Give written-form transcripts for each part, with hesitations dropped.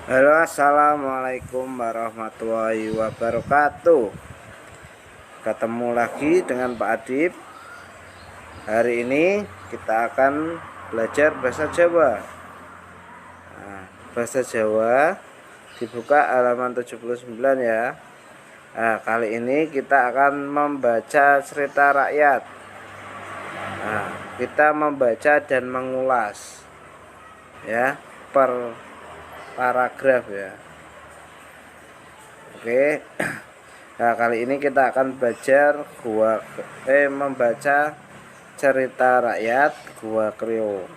Halo, assalamualaikum warahmatullahi wabarakatuh. Ketemu lagi dengan Pak Adib. Hari ini kita akan belajar bahasa Jawa. Bahasa Jawa dibuka halaman 79 ya. Kali ini kita akan membaca cerita rakyat. Kita membaca dan mengulas ya per paragraf ya. Oke. Nah, kali ini kita akan membaca cerita rakyat Gua Kreo.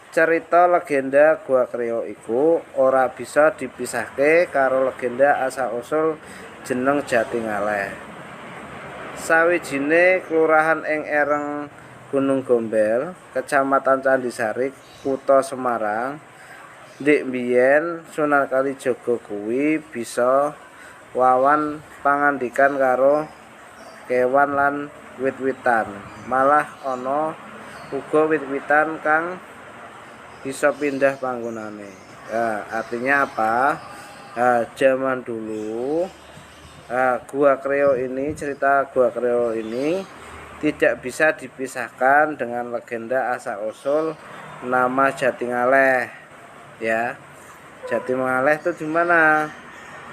Cerita legenda Gua Kreo iku ora bisa dipisahke karo legenda asal usul jeneng Jatingaleh. Sawijine kelurahan ing Ereng Gunung Gombel, Kecamatan Candisari, Kutha Semarang. Ndik mbiyen Sunan Kalijaga kuwi bisa wawan pangandikan karo kewan lan wit-witan. Malah ana uga wit-witan kang bisa pindah panggonane. Artinya apa? Zaman dulu cerita Gua Kreo ini tidak bisa dipisahkan dengan legenda asal usul nama Jatingaleh. Ya, Jatingaleh itu di mana?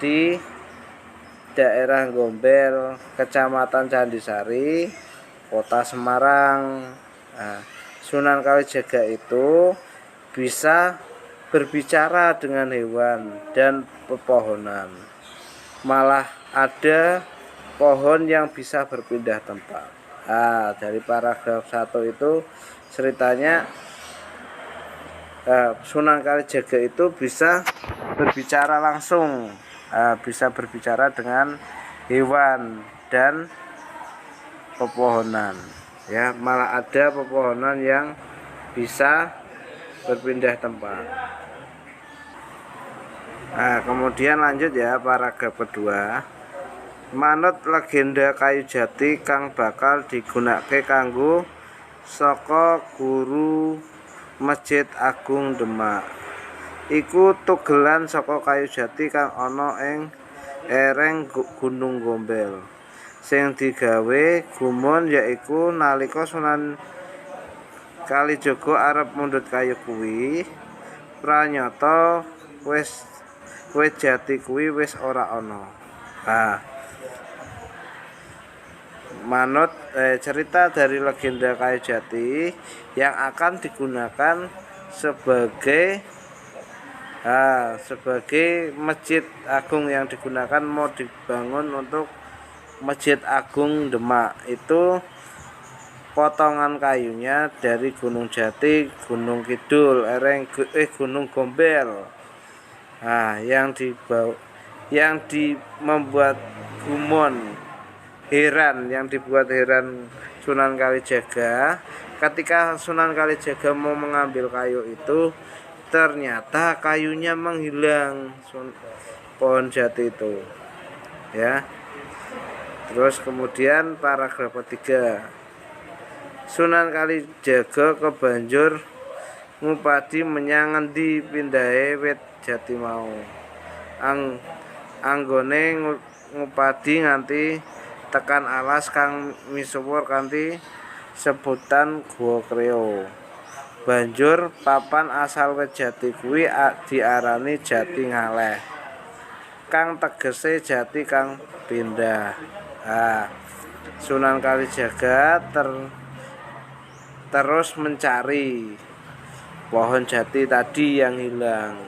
Di daerah Gombel, Kecamatan Candisari, Kota Semarang. Sunan Kalijaga itu bisa berbicara dengan hewan dan pepohonan. Malah ada pohon yang bisa berpindah tempat. Dari paragraf 1 itu ceritanya Sunan Kalijaga itu bisa berbicara langsung, bisa berbicara dengan hewan dan pepohonan. Ya, malah ada pepohonan yang bisa berpindah tempat. Kemudian lanjut ya paragraf kedua. Manut legenda kayu jati kang bakal digunakake kanggo saka guru Masjid Agung Demak. Iku tugelan saka kayu jati kang ana ing Ereng Gunung Gombel. Sing digawe gumun yaiku nalika Sunan Kalijaga arep mundhut kayu kuwi, pranyata wit jati kuwi wis ora ana. Manut cerita dari legenda kayu jati yang akan digunakan sebagai masjid agung, yang digunakan mau dibangun untuk Masjid Agung Demak, itu potongan kayunya dari Gunung Jati, Gunung Kidul, Gunung Gombel. Yang membuat gumon yang dibuat heran Sunan Kalijaga ketika Sunan Kalijaga mau mengambil kayu itu, ternyata kayunya menghilang, pohon jati itu ya. Terus kemudian paragraf ketiga, Sunan Kalijaga kebanjur ngupadi menyang ngendi pindahe wit jati mau. Anggone ngupadi nganti tekan alas kang misuwur kanthi sebutan Gua Kreo. Banjur papan asal wit jati kuwi diarani Jatingaleh, kang tegese jati kang pindah. Sunan Kalijaga terus mencari pohon jati tadi yang hilang.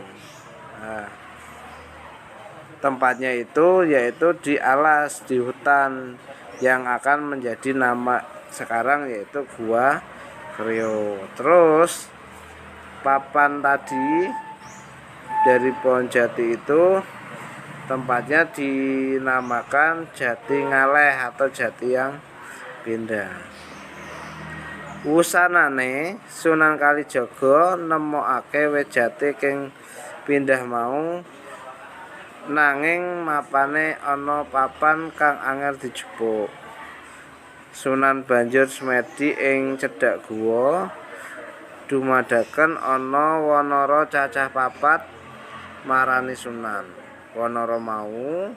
Tempatnya itu yaitu di alas, di hutan, yang akan menjadi nama sekarang yaitu Gua Kreo. Terus papan tadi dari pohon jati itu tempatnya dinamakan Jatingaleh atau jati yang pindah. Wusanane Sunan Kalijaga nemokake wit jati king pindah mau, nanging mapane ana papan kang angel dijupuk. Sunan banjur semedi ing cedhak guwa, dumadaken ana wanara cacah 4 marani Sunan. Wanara mau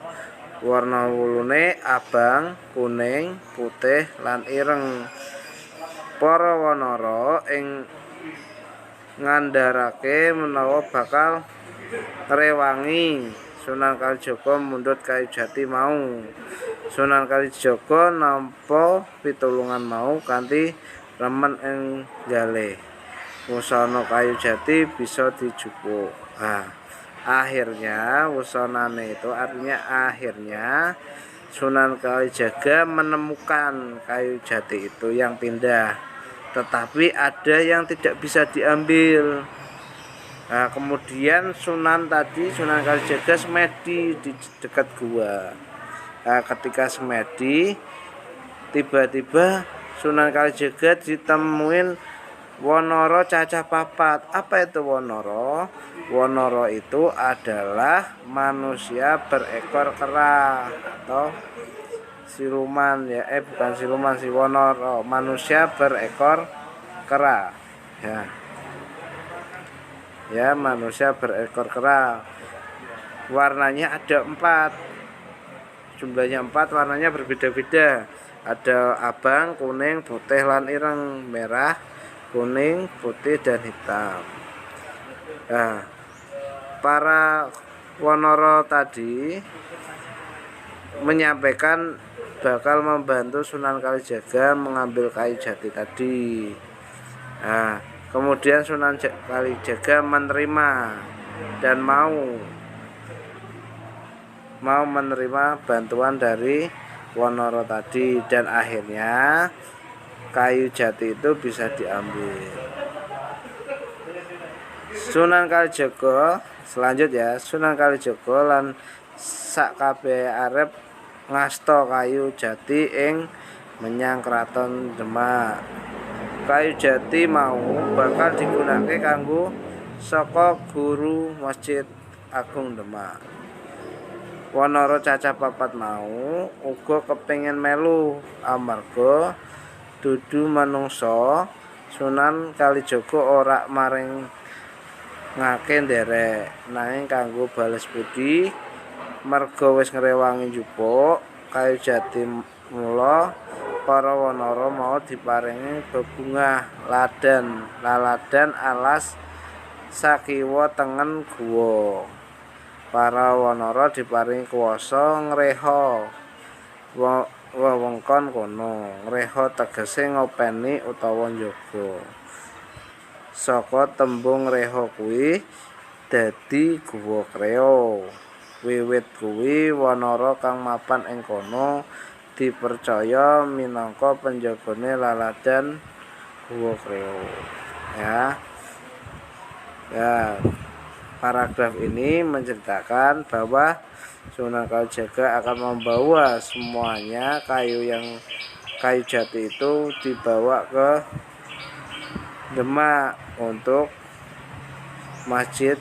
warna wulune abang, kuning, putih lan ireng. Para wanara ing ngandharake menawa bakal ngrewangi Sunan Kalijaga mundhut kayu jati mau. Sunan Kalijaga nampa pitulungan mau kanthi remen ing nggale. Wusana kayu jati bisa dijupuk. Akhirnya wusanane itu artinya akhirnya Sunan Kalijaga menemukan kayu jati itu yang pindah, tetapi ada yang tidak bisa diambil. Kemudian Sunan Kalijaga semedi di dekat gua. Ketika semedi, tiba-tiba Sunan Kalijaga ditemuin Wanara cacah papat. Apa itu Wanara? Wanara itu adalah manusia berekor kera atau siluman ya. Bukan siluman sih, Wanara, manusia berekor kera. Ya, manusia berekor kera. Warnanya ada 4. Jumlahnya 4, warnanya berbeda-beda. Ada abang, kuning, putih lan ireng, merah, kuning, putih dan hitam. Para wanara tadi menyampaikan bakal membantu Sunan Kalijaga mengambil kayu jati tadi. Kemudian Sunan Kalijaga menerima dan mau menerima bantuan dari wanara tadi, dan akhirnya kayu jati itu bisa diambil. Sunan Kalijaga selanjutnya Sunan Kalijaga lan sakabeh arep ngasta kayu jati ing menyang Kraton Demak. Kayu jati mau bakal digunakake kanggo saka guru Masjid Agung Demak. Wanara cacah papat mau uga kepengin melu amarga dudu manungsa. Sunan Kalijaga ora maring ngake nderek, nanging kanggo bales budi merga wis ngrewangi njupuk kayu jati. Mula para wanara mau diparingi bebungah laladan alas sakiwa tengen guwa. Para wanara diparingi kuwasa ngreha wewengkon kono. Ngreha tegese ngopeni utawa njaga. Saka tembung reha kuwi dadi guwa kreo. Wiwit kuwi wanara kang mapan ing kono dipercaya minangka penjagane laladan guwa kreo. Paragraf ini menceritakan bahwa Sunan Kalijaga akan membawa semuanya kayu jati itu dibawa ke Demak untuk Masjid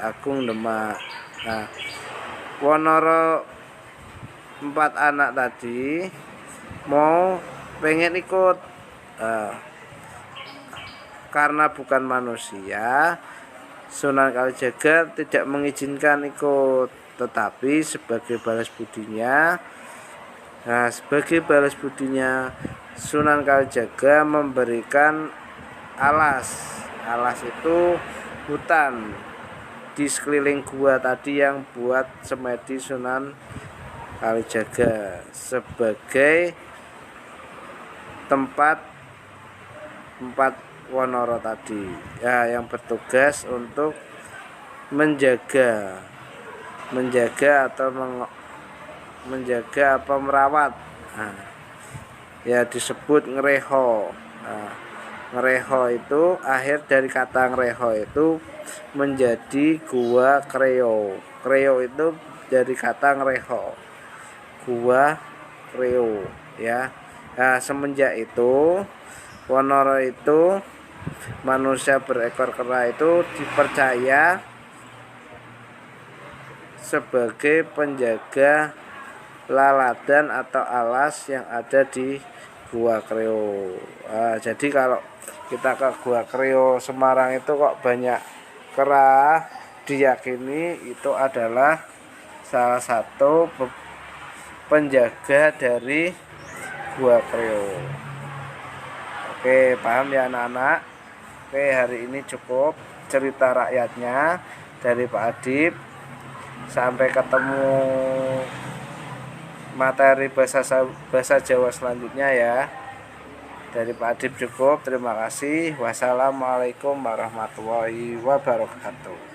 Agung Demak. Wanara 4 anak tadi mau pengen ikut, karena bukan manusia. Sunan Kalijaga tidak mengizinkan ikut, tetapi sebagai balas budinya Sunan Kalijaga memberikan alas. Alas itu hutan di sekeliling gua tadi yang buat semedi Sunan Kalijaga sebagai tempat 4 wanara tadi yang bertugas untuk menjaga atau merawat. Disebut ngreha. Ngreha itu akhir dari kata ngreha itu menjadi gua kreo. Kreo itu dari kata ngreha, gua kreo ya. Semenjak itu wanara itu manusia berekor kera itu dipercaya sebagai penjaga laladan atau alas yang ada di Gua Kreo. Jadi kalau kita ke Gua Kreo Semarang itu kok banyak kera diyakini itu adalah salah satu penjaga dari gua kreo. Oke, paham ya anak-anak? Oke, hari ini cukup cerita rakyatnya dari Pak Adib. Sampai ketemu materi bahasa Jawa selanjutnya ya. Dari Pak Adib cukup. Terima kasih. Wassalamualaikum warahmatullahi wabarakatuh.